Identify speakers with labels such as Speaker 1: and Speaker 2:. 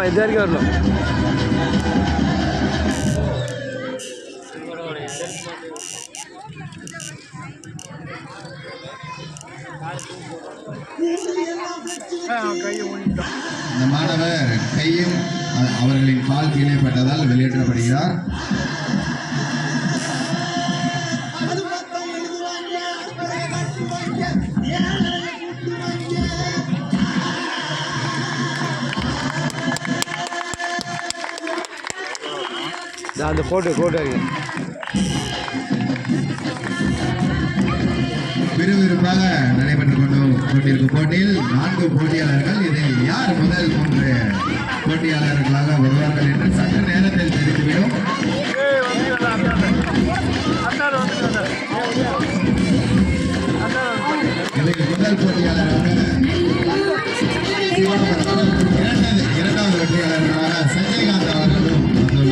Speaker 1: ஆமாம் இது வரைக்கும் வரணும்.
Speaker 2: இந்த மாணவர் கையும் அவர்களின் கால் கீழே பட்டதால் வெளியேற்றப்படுகிறார்.
Speaker 1: அந்த போட்டோ
Speaker 2: விறுவிறுப்பாக நடைபெற்றுக் கொண்டிருக்கும் போட்டியில் 4 போட்டியாளர்கள். இதில் யார் முதல் 3 போட்டியாளர்களாக வருவார்கள் என்று சற்று நேரத்தில் தெரிந்துவிடும். இதில் முதல் போட்டியாளராக